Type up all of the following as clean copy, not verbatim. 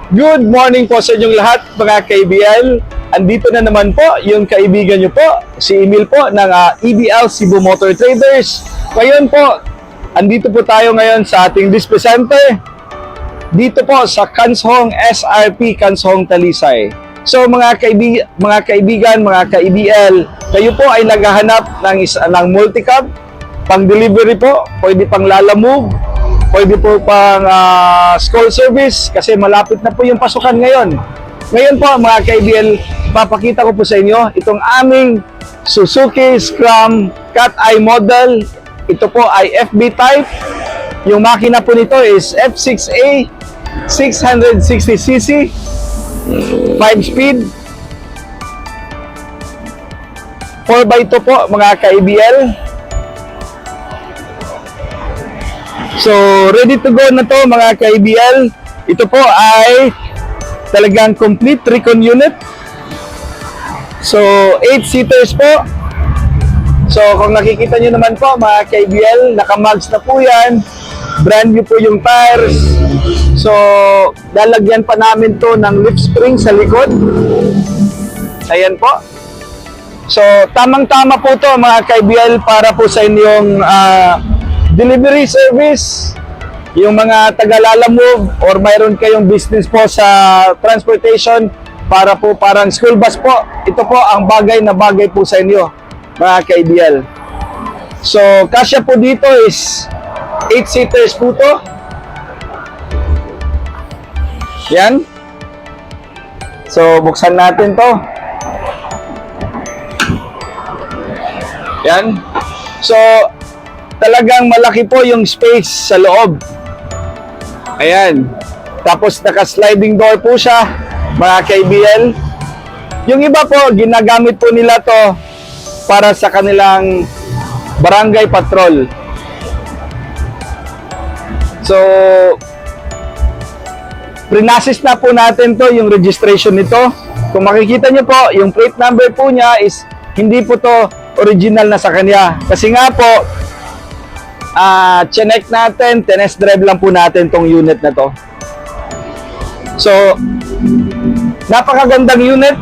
Good morning po sa inyong lahat mga KBL. Andito na naman po yung kaibigan nyo po, si Emil po ng EBL Cebu Motor Traders. Ngayon po, andito po tayo ngayon sa ating display center. Dito po sa Kanshong SRP, Kanshong Talisay. So mga kaibigan, mga ka-EBL, kayo po ay naghahanap ng multi-cab, pang delivery po, pwede pang lalamove, pwede po pang school service kasi malapit na po yung pasukan ngayon. Ngayon po mga ka-EBL, papakita ko po sa inyo itong aming Suzuki Scram Cat Eye model. Ito po ay FB type. Yung makina po nito is F6A 660cc 5-speed 4x2 po mga ka-EBL. So, ready to go na to mga ka-EBL. Ito po ay talagang complete recon unit. So, 8 seaters po. So, kung nakikita nyo naman po mga ka-EBL, naka-mags na po yan. Brand new po yung tires. So, lalagyan pa namin to ng lift spring sa likod. Ayan po. So, tamang-tama po to mga ka-EBL para po sa inyong delivery service, yung mga taga-lalamove or mayroon kayong business po sa transportation para po parang school bus po. Ito po ang bagay na bagay po sa inyo mga ka-EBL. So kasya po dito is 8 seaters po to. Yan. So buksan natin to. Yan. So talagang malaki po yung space sa loob. Ayan. Tapos naka-sliding door po siya, mga ka-EBL. Yung iba po, ginagamit po nila to para sa kanilang barangay patrol. So, prinasis na po natin to, yung registration nito. Kung makikita nyo po, yung plate number po niya is hindi po to original na sa kanya. Kasi nga po, chinek natin, test drive lang po natin tong unit na to. So, napakagandang unit.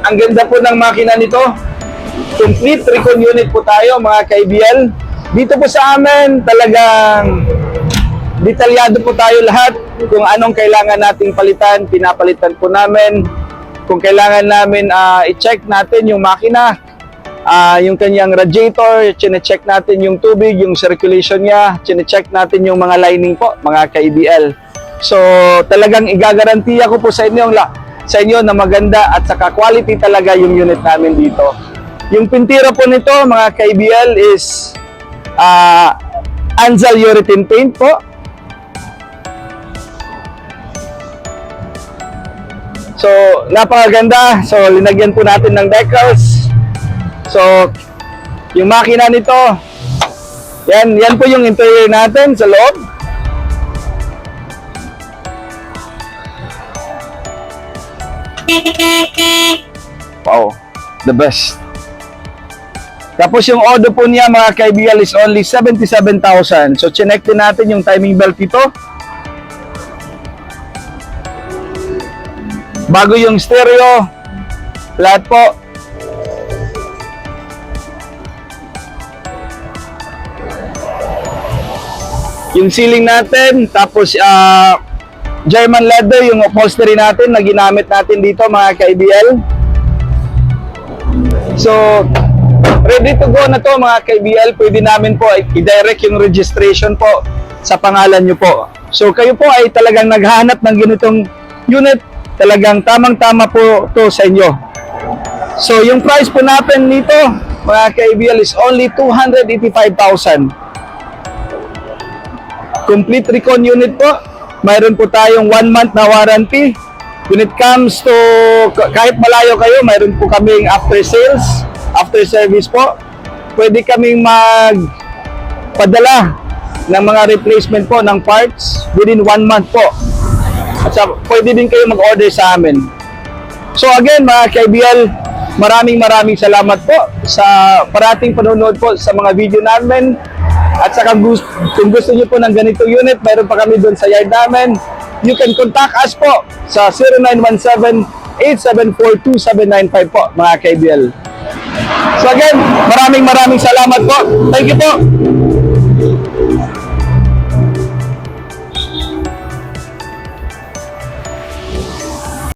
Ang ganda po ng makina nito. Complete recon unit po tayo mga ka-EBL. Dito po sa amin, talagang detalyado po tayo lahat. Kung anong kailangan nating palitan, pinapalitan po namin. Kung kailangan namin i-check natin yung makina, yung kanyang radiator, chine-check natin yung tubig, yung circulation niya, chine-check natin yung mga lining po, mga ka-EBL. So, talagang igagarantiya ko po sa inyo na maganda at saka quality talaga yung unit namin dito. Yung pintira po nito, mga ka-EBL, is Anzal urethane paint po. So, napakaganda. So, linagyan po natin ng decals. So, yung makina nito, yan po yung interior natin sa loob. Wow, the best. Tapos yung odo po niya mga ka-EBL is only 77,000. So, chinek din natin yung timing belt ito. Bago yung stereo, lahat po. Yung ceiling natin, tapos German leather, yung upholstery natin na ginamit natin dito mga ka-EBL. So, ready to go na to mga ka-EBL. Pwede namin po i-direct yung registration po sa pangalan nyo po. So, kayo po ay talagang naghahanap ng ganitong unit. Talagang tamang-tama po to sa inyo. So, yung price po natin nito mga ka-EBL is only 285,000. Complete recon unit po. Mayroon po tayong 1 month na warranty. When it comes to kahit malayo kayo, mayroon po kaming after sales, after service po. Pwede kaming magpadala ng mga replacement po ng parts within 1 month po. At pwede din kayo mag-order sa amin. So again mga ka-EBL, maraming salamat po sa parating panonood po sa mga video namin. At saka kung gusto niyo po ng ganitong unit, mayroon pa kami doon sa yard namin. You can contact us po sa 0917-874-2795 po, mga KBL. So again, maraming salamat po. Thank you po.